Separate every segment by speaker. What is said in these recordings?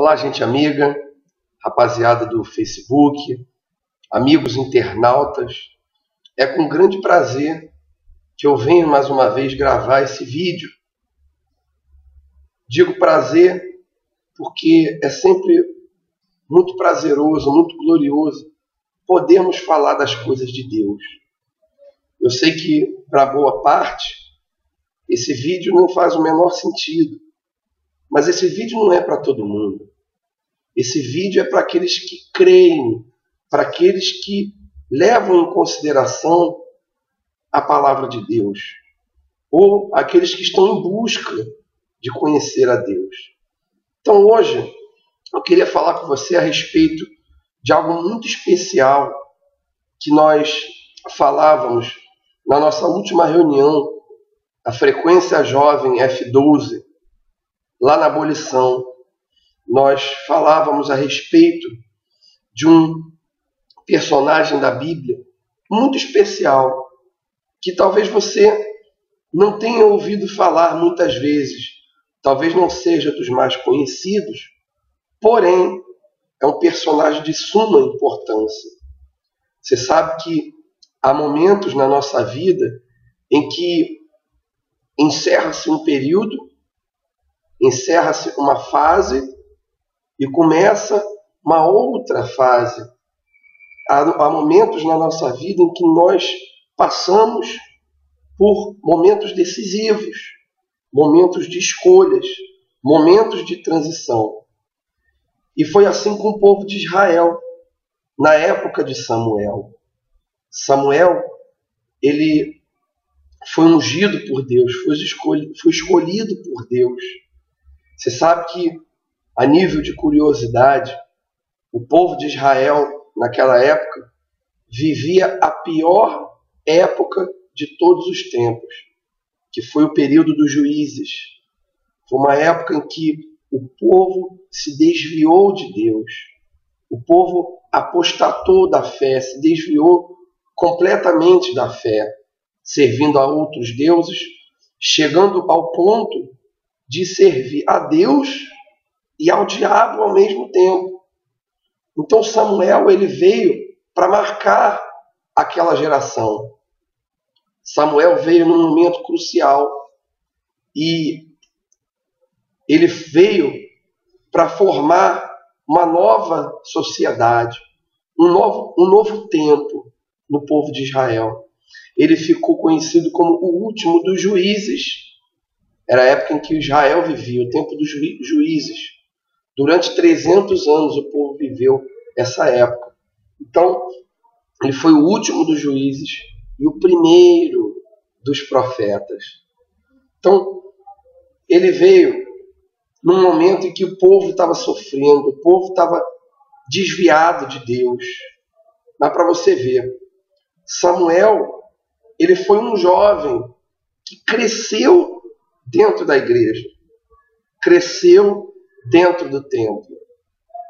Speaker 1: Olá, gente amiga, rapaziada do Facebook, amigos internautas. É com grande prazer que eu venho mais uma vez gravar esse vídeo. Digo prazer porque é sempre muito prazeroso, muito glorioso podermos falar das coisas de Deus. Eu sei que, para boa parte, esse vídeo não faz o menor sentido, mas esse vídeo não é para todo mundo. Esse vídeo é para aqueles que creem, para aqueles que levam em consideração a palavra de Deus, ou aqueles que estão em busca de conhecer a Deus. Então hoje eu queria falar com você a respeito de algo muito especial que nós falávamos na nossa última reunião, a Frequência Jovem F12, lá na Abolição. Nós falávamos a respeito de um personagem da Bíblia muito especial, que talvez você não tenha ouvido falar muitas vezes, talvez não seja dos mais conhecidos, porém é um personagem de suma importância. Você sabe que há momentos na nossa vida em que encerra-se um período, encerra-se uma fase e começa uma outra fase. Há momentos na nossa vida em que nós passamos por momentos decisivos, momentos de escolhas, momentos de transição. E foi assim com o povo de Israel, na época de Samuel. Samuel, ele foi ungido por Deus, foi escolhido por Deus. Você sabe que, a nível de curiosidade, o povo de Israel, naquela época, vivia a pior época de todos os tempos, que foi o período dos juízes. Foi uma época em que o povo se desviou de Deus. O povo apostatou da fé, se desviou completamente da fé, servindo a outros deuses, chegando ao ponto de servir a Deus e ao diabo ao mesmo tempo. Então Samuel, ele veio para marcar aquela geração. Samuel veio num momento crucial e ele veio para formar uma nova sociedade, um novo tempo no povo de Israel. Ele ficou conhecido como o último dos juízes. Era a época em que Israel vivia, o tempo dos juízes. Durante 300 anos o povo viveu essa época. Então, ele foi o último dos juízes e o primeiro dos profetas. Então, ele veio num momento em que o povo estava sofrendo, o povo estava desviado de Deus. Mas para você ver, Samuel, ele foi um jovem que cresceu dentro da igreja, cresceu dentro do templo.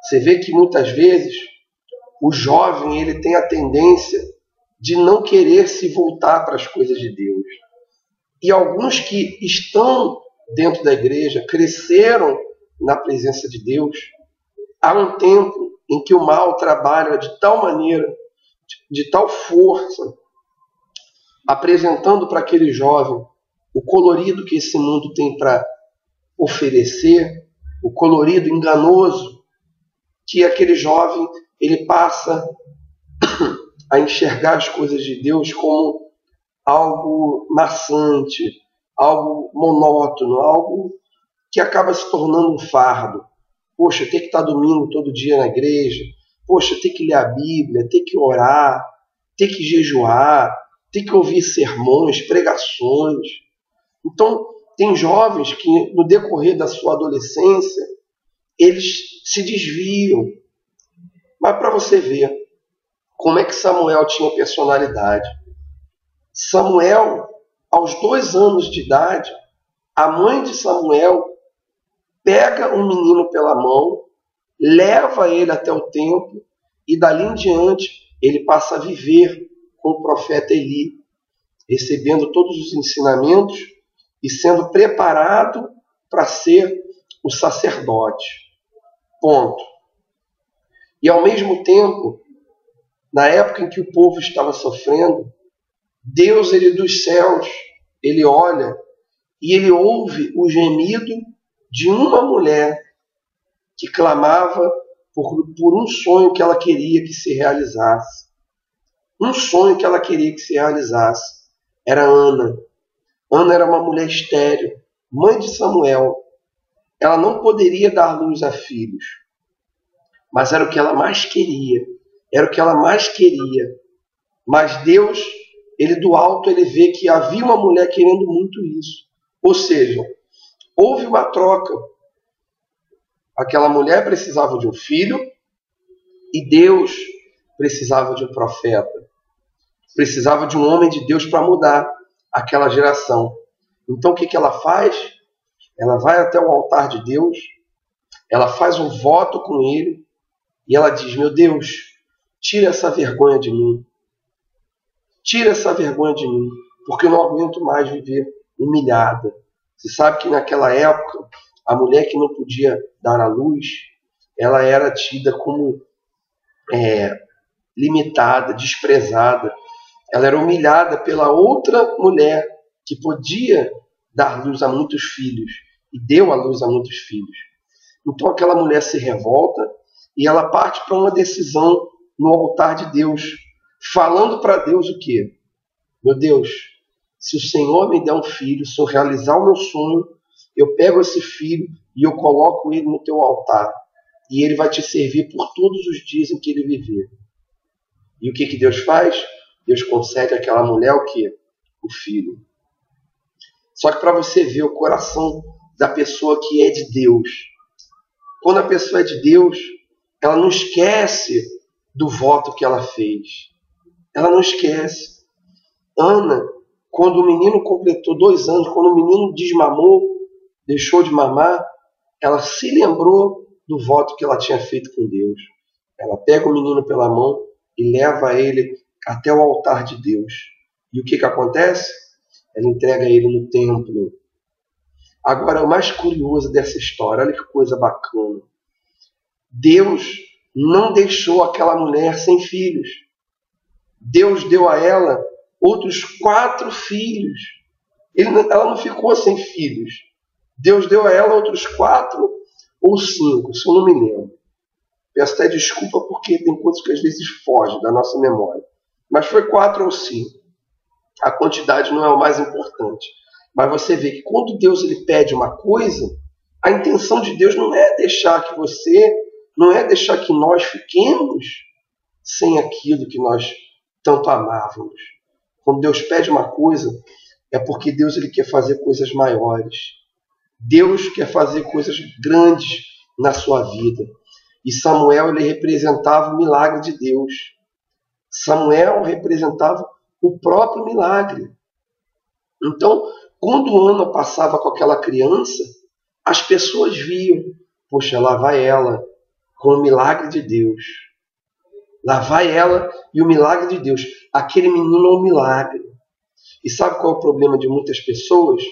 Speaker 1: Você vê que muitas vezes o jovem, ele tem a tendência de não querer se voltar para as coisas de Deus. E alguns que estão dentro da igreja, cresceram na presença de Deus, há um tempo em que o mal trabalha de tal maneira, de tal força, apresentando para aquele jovem o colorido que esse mundo tem para oferecer, o colorido enganoso, que aquele jovem, ele passa a enxergar as coisas de Deus como algo maçante, algo monótono, algo que acaba se tornando um fardo. Poxa, ter que estar domingo todo dia na igreja, poxa, ter que ler a Bíblia, ter que orar, ter que jejuar, ter que ouvir sermões, pregações. Então, tem jovens que no decorrer da sua adolescência, eles se desviam. Mas para você ver como é que Samuel tinha personalidade. Samuel, aos 2 anos de idade, a mãe de Samuel pega um menino pela mão, leva ele até o templo e dali em diante ele passa a viver com o profeta Eli, recebendo todos os ensinamentos e sendo preparado para ser o sacerdote. Ponto. E ao mesmo tempo, na época em que o povo estava sofrendo, Deus, ele dos céus, ele olha e ele ouve o gemido de uma mulher que clamava por um sonho que ela queria que se realizasse. Um sonho que ela queria que se realizasse. Era Ana. Ana era uma mulher estéril, mãe de Samuel. Ela não poderia dar luz a filhos, mas era o que ela mais queria. Era o que ela mais queria. Mas Deus, ele do alto, ele vê que havia uma mulher querendo muito isso. Ou seja, houve uma troca. Aquela mulher precisava de um filho e Deus precisava de um profeta. Precisava de um homem de Deus para mudar aquela geração. Então o que ela faz? Ela vai até o altar de Deus, ela faz um voto com ele e ela diz: meu Deus, tira essa vergonha de mim. Tira essa vergonha de mim, porque eu não aguento mais viver humilhada. Você sabe que naquela época, a mulher que não podia dar à luz, ela era tida como limitada, desprezada. Ela era humilhada pela outra mulher que podia dar luz a muitos filhos e deu à luz a muitos filhos. Então aquela mulher se revolta e ela parte para uma decisão no altar de Deus, falando para Deus o quê? Meu Deus, se o Senhor me der um filho, se eu realizar o meu sonho, eu pego esse filho e eu coloco ele no teu altar. E ele vai te servir por todos os dias em que ele viver. E o que Deus faz? Deus concede àquela mulher o quê? O filho. Só que para você ver o coração da pessoa que é de Deus. Quando a pessoa é de Deus, ela não esquece do voto que ela fez. Ela não esquece. Ana, quando o menino completou 2 anos, quando o menino desmamou, deixou de mamar, ela se lembrou do voto que ela tinha feito com Deus. Ela pega o menino pela mão e leva ele até o altar de Deus. E o que acontece? Ela entrega ele no templo. Agora, o mais curioso dessa história, olha que coisa bacana. Deus não deixou aquela mulher sem filhos. Deus deu a ela outros 4 filhos. Ela não ficou sem filhos. Deus deu a ela outros 4 ou 5, se eu não me lembro. Peço até desculpa porque tem coisas que às vezes fogem da nossa memória. Mas foi 4 ou 5. A quantidade não é o mais importante. Mas você vê que quando Deus ele pede uma coisa, a intenção de Deus não é deixar que nós fiquemos sem aquilo que nós tanto amávamos. Quando Deus pede uma coisa, é porque Deus ele quer fazer coisas maiores. Deus quer fazer coisas grandes na sua vida. E Samuel ele representava o milagre de Deus. Samuel representava o próprio milagre. Então, quando Ana passava com aquela criança, as pessoas viam, poxa, lá vai ela com o milagre de Deus. Lá vai ela e o milagre de Deus. Aquele menino é um milagre. E sabe qual é o problema de muitas pessoas?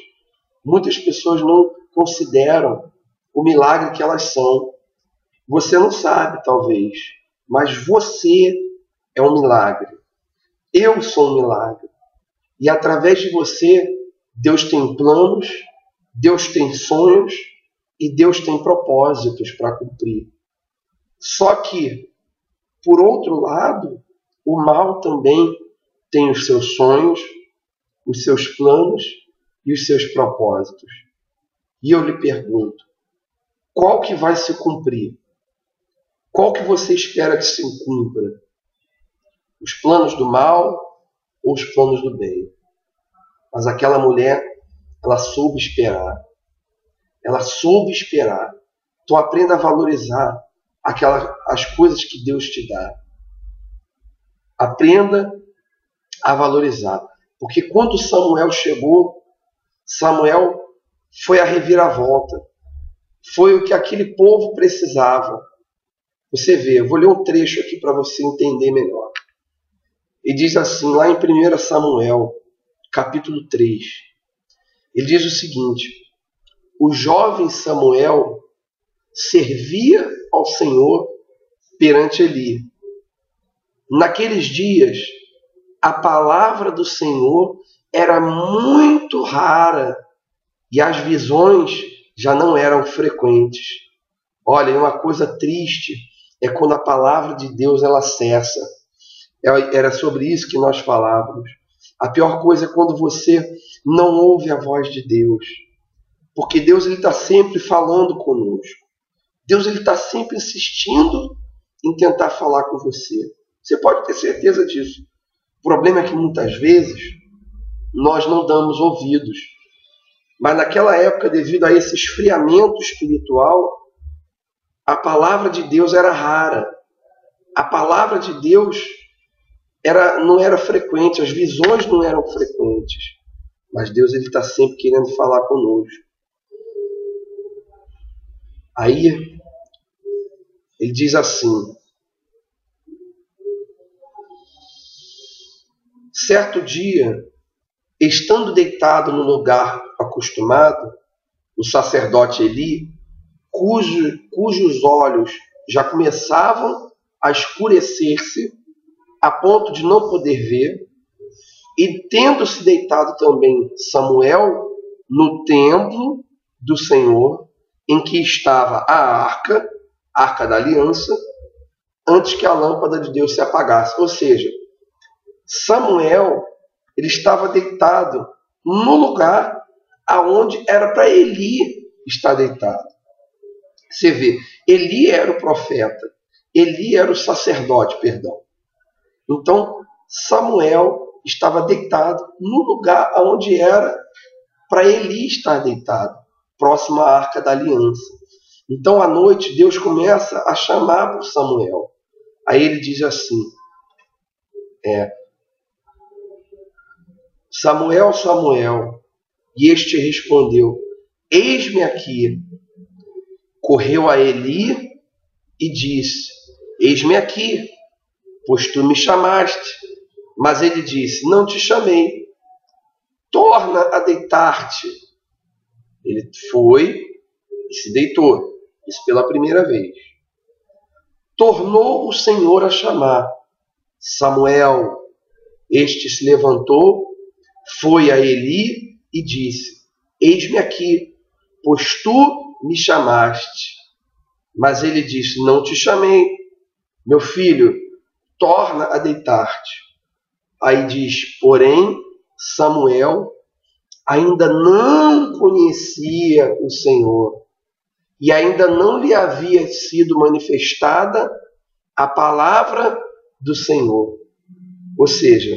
Speaker 1: Muitas pessoas não consideram o milagre que elas são. Você não sabe, talvez, mas você é um milagre. Eu sou um milagre. E através de você, Deus tem planos, Deus tem sonhos e Deus tem propósitos para cumprir. Só que, por outro lado, o mal também tem os seus sonhos, os seus planos e os seus propósitos. E eu lhe pergunto, qual que vai se cumprir? Qual que você espera que se cumpra? Os planos do mal ou os planos do bem? Mas aquela mulher, ela soube esperar. Ela soube esperar. Então aprenda a valorizar as coisas que Deus te dá. Aprenda a valorizar. Porque quando Samuel chegou, Samuel foi a reviravolta. Foi o que aquele povo precisava. Você vê, eu vou ler um trecho aqui para você entender melhor. Ele diz assim, lá em 1 Samuel, capítulo 3. Ele diz o seguinte: o jovem Samuel servia ao Senhor perante Eli. Naqueles dias, a palavra do Senhor era muito rara e as visões já não eram frequentes. Olha, uma coisa triste é quando a palavra de Deus ela cessa. Era sobre isso que nós falávamos. A pior coisa é quando você não ouve a voz de Deus. Porque Deus está sempre falando conosco. Deus está sempre insistindo em tentar falar com você. Você pode ter certeza disso. O problema é que muitas vezes nós não damos ouvidos. Mas naquela época, devido a esse esfriamento espiritual, a palavra de Deus era rara. A palavra de Deus não era frequente, as visões não eram frequentes. Mas Deus está sempre querendo falar conosco. Aí, ele diz assim: certo dia, estando deitado no lugar acostumado, o sacerdote Eli, cujos olhos já começavam a escurecer-se, a ponto de não poder ver, e tendo-se deitado também Samuel no templo do Senhor, em que estava a arca da aliança, antes que a lâmpada de Deus se apagasse. Ou seja, Samuel ele estava deitado no lugar aonde era para Eli estar deitado. Você vê, Eli era o profeta, Eli era o sacerdote, perdão. Então, Samuel estava deitado no lugar onde era para Eli estar deitado, próximo à arca da aliança. Então, à noite, Deus começa a chamar por Samuel. Aí ele diz assim: Samuel, Samuel. E este respondeu: eis-me aqui. Correu a Eli e disse: eis-me aqui, pois tu me chamaste. Mas ele disse: não te chamei. Torna a deitar-te. Ele foi e se deitou. Isso pela primeira vez. Tornou o Senhor a chamar: Samuel. Este se levantou, foi a Eli e disse: eis-me aqui, pois tu me chamaste. Mas ele disse: não te chamei. Meu filho, torna a deitar-te. Aí diz: porém, Samuel ainda não conhecia o Senhor e ainda não lhe havia sido manifestada a palavra do Senhor. Ou seja,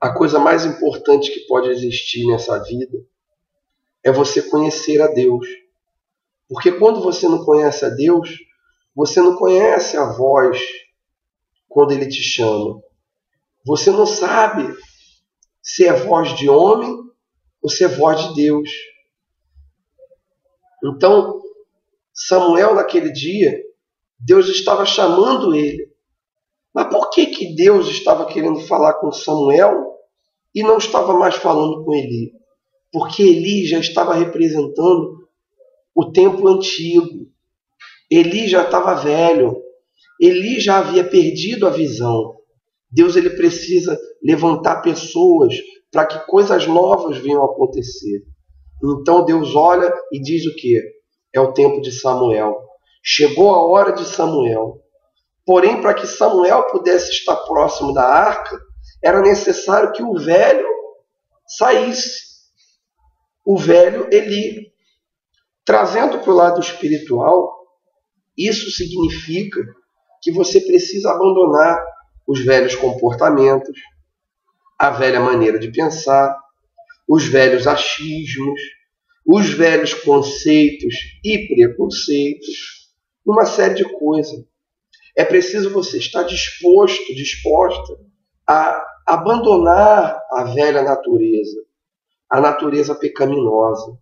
Speaker 1: a coisa mais importante que pode existir nessa vida é você conhecer a Deus. Porque quando você não conhece a Deus, você não conhece a voz quando Ele te chama. Você não sabe se é voz de homem ou se é voz de Deus. Então, Samuel, naquele dia, Deus estava chamando ele. Mas por que Deus estava querendo falar com Samuel e não estava mais falando com Eli? Porque Eli já estava representando o tempo antigo. Eli já estava velho. Eli já havia perdido a visão. Deus ele precisa levantar pessoas para que coisas novas venham a acontecer. Então Deus olha e diz o quê? É o tempo de Samuel. Chegou a hora de Samuel. Porém, para que Samuel pudesse estar próximo da arca, era necessário que o velho saísse. O velho Eli. Trazendo para o lado espiritual, isso significa que você precisa abandonar os velhos comportamentos, a velha maneira de pensar, os velhos achismos, os velhos conceitos e preconceitos, uma série de coisas. É preciso você estar disposta a abandonar a velha natureza, a natureza pecaminosa,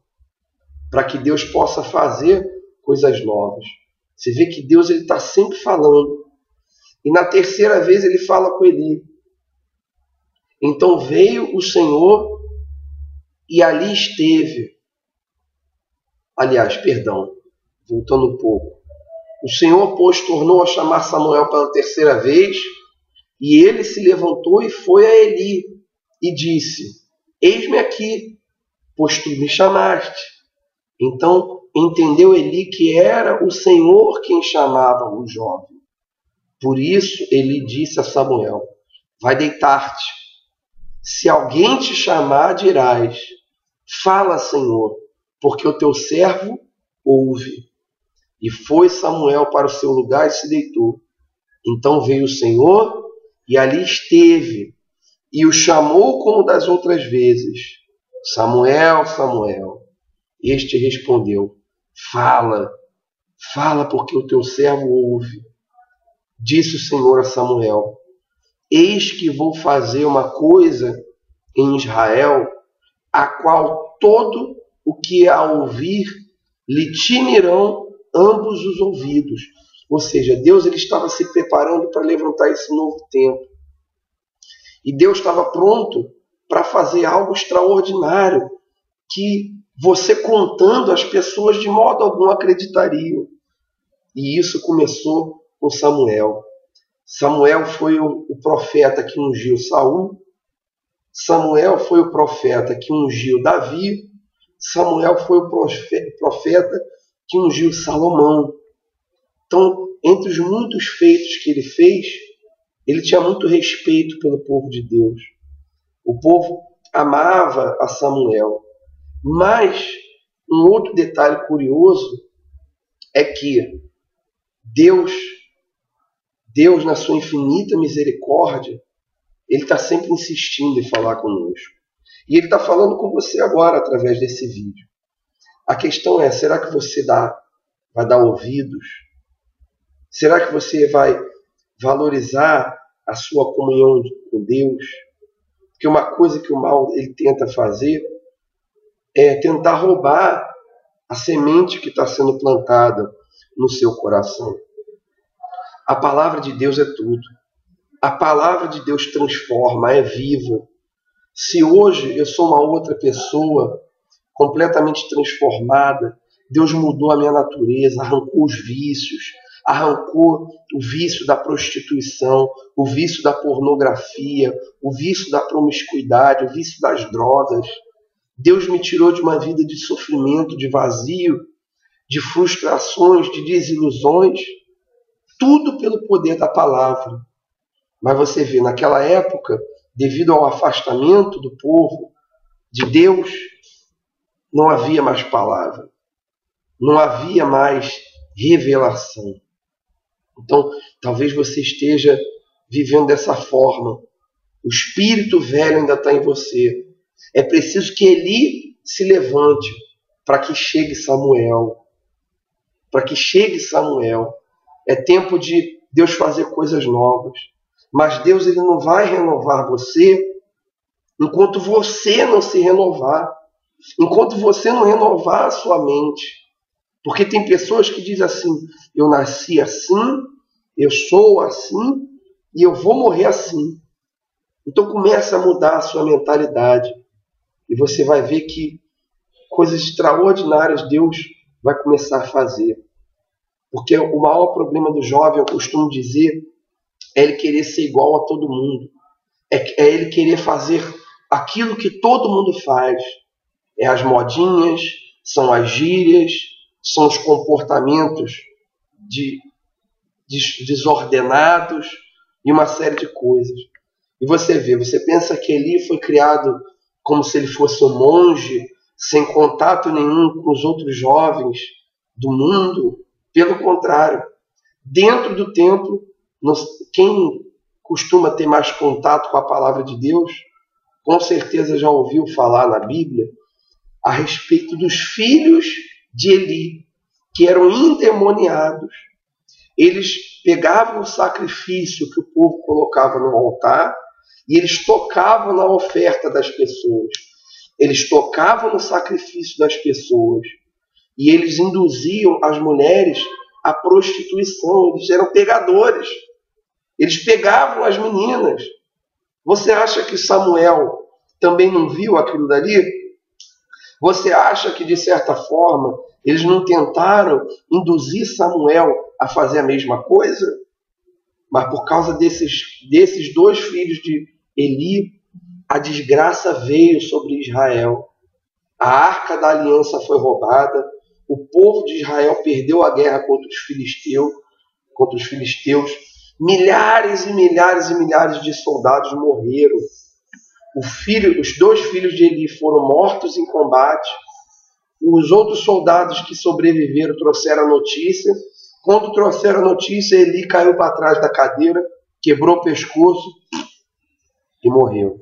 Speaker 1: para que Deus possa fazer coisas novas. Você vê que Deus está sempre falando. E na terceira vez ele fala com Eli. Então veio o Senhor e ali esteve. Voltando um pouco. O Senhor, pois, tornou a chamar Samuel pela terceira vez, e ele se levantou e foi a Eli, e disse: Eis-me aqui, pois tu me chamaste. Então entendeu Eli que era o Senhor quem chamava o jovem. Por isso Eli disse a Samuel: Vai deitar-te. Se alguém te chamar, dirás: Fala, Senhor, porque o teu servo ouve. E foi Samuel para o seu lugar e se deitou. Então veio o Senhor e ali esteve, e o chamou como das outras vezes: Samuel, Samuel. Este respondeu: Fala, fala, porque o teu servo ouve. Disse o Senhor a Samuel: Eis que vou fazer uma coisa em Israel, a qual todo o que a ouvir lhe tinirão ambos os ouvidos. Ou seja, Deus ele estava se preparando para levantar esse novo tempo. E Deus estava pronto para fazer algo extraordinário, que você contando, as pessoas de modo algum acreditariam. E isso começou com Samuel. Samuel foi o profeta que ungiu Saul. Samuel foi o profeta que ungiu Davi. Samuel foi o profeta que ungiu Salomão. Então, entre os muitos feitos que ele fez, ele tinha muito respeito pelo povo de Deus. O povo amava a Samuel. Mas um outro detalhe curioso é que Deus, na sua infinita misericórdia, ele está sempre insistindo em falar conosco. E ele está falando com você agora através desse vídeo. A questão é, será que você vai dar ouvidos? Será que você vai valorizar a sua comunhão com Deus? Porque uma coisa que o mal ele tenta fazer é tentar roubar a semente que está sendo plantada no seu coração. A palavra de Deus é tudo. A palavra de Deus transforma, é viva. Se hoje eu sou uma outra pessoa, completamente transformada, Deus mudou a minha natureza, arrancou os vícios, arrancou o vício da prostituição, o vício da pornografia, o vício da promiscuidade, o vício das drogas. Deus me tirou de uma vida de sofrimento, de vazio, de frustrações, de desilusões, tudo pelo poder da palavra. Mas você vê, naquela época, devido ao afastamento do povo de Deus, não havia mais palavra, não havia mais revelação. Então, talvez você esteja vivendo dessa forma. O espírito velho ainda está em você. É preciso que Eli se levante para que chegue Samuel. Para que chegue Samuel. É tempo de Deus fazer coisas novas. Mas Deus ele não vai renovar você enquanto você não se renovar. Enquanto você não renovar a sua mente. Porque tem pessoas que dizem assim: eu nasci assim, eu sou assim e eu vou morrer assim. Então comece a mudar a sua mentalidade. E você vai ver que coisas extraordinárias Deus vai começar a fazer. Porque o maior problema do jovem, eu costumo dizer, é ele querer ser igual a todo mundo. É ele querer fazer aquilo que todo mundo faz. É as modinhas, são as gírias, são os comportamentos desordenados e uma série de coisas. E você vê, você pensa que Eli foi criado como se ele fosse um monge, sem contato nenhum com os outros jovens do mundo. Pelo contrário, dentro do templo, quem costuma ter mais contato com a palavra de Deus, com certeza já ouviu falar na Bíblia a respeito dos filhos de Eli, que eram endemoniados. Eles pegavam o sacrifício que o povo colocava no altar e eles tocavam na oferta das pessoas. Eles tocavam no sacrifício das pessoas e eles induziam as mulheres à prostituição. Eles eram pegadores. Eles pegavam as meninas. Você acha que Samuel também não viu aquilo dali? Você acha que, de certa forma, eles não tentaram induzir Samuel a fazer a mesma coisa? Mas por causa desses dois filhos de Eli, a desgraça veio sobre Israel. A arca da aliança foi roubada, o povo de Israel perdeu a guerra contra os filisteus, milhares e milhares e milhares de soldados morreram. Os dois filhos de Eli foram mortos em combate. Os outros soldados que sobreviveram trouxeram a notícia. Quando trouxeram a notícia, Eli caiu para trás da cadeira, quebrou o pescoço e morreu.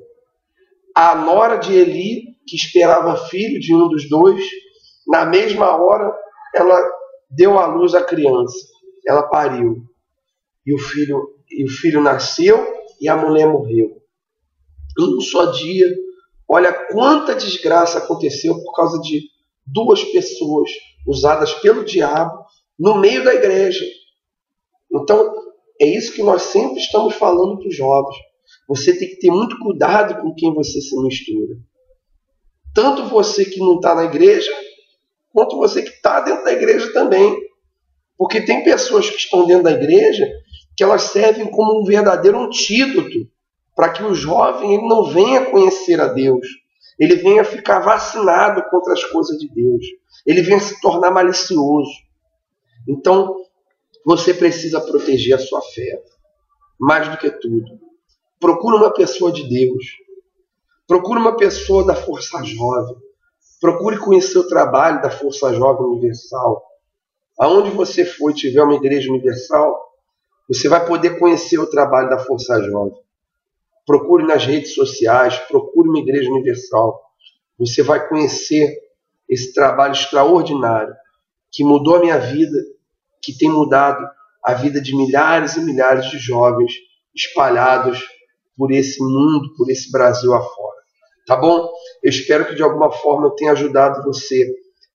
Speaker 1: A nora de Eli, que esperava filho de um dos dois, na mesma hora ela deu à luz a criança. Ela pariu. E o filho nasceu e a mulher morreu. Em um só dia, olha quanta desgraça aconteceu por causa de duas pessoas usadas pelo diabo no meio da igreja. Então, é isso que nós sempre estamos falando para os jovens. Você tem que ter muito cuidado com quem você se mistura. Tanto você que não está na igreja, quanto você que está dentro da igreja também. Porque tem pessoas que estão dentro da igreja que elas servem como um verdadeiro antídoto para que o jovem ele não venha conhecer a Deus. Ele venha ficar vacinado contra as coisas de Deus. Ele venha se tornar malicioso. Então, você precisa proteger a sua fé. Mais do que tudo. Procure uma pessoa de Deus. Procure uma pessoa da Força Jovem. Procure conhecer o trabalho da Força Jovem Universal. Aonde você for e tiver uma igreja universal, você vai poder conhecer o trabalho da Força Jovem. Procure nas redes sociais, procure uma igreja universal. Você vai conhecer esse trabalho extraordinário que mudou a minha vida, que tem mudado a vida de milhares e milhares de jovens espalhados por esse mundo, por esse Brasil afora. Tá bom? Eu espero que de alguma forma eu tenha ajudado você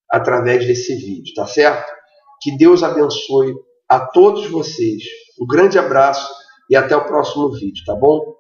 Speaker 1: através desse vídeo, tá certo? Que Deus abençoe a todos vocês. Um grande abraço e até o próximo vídeo, tá bom?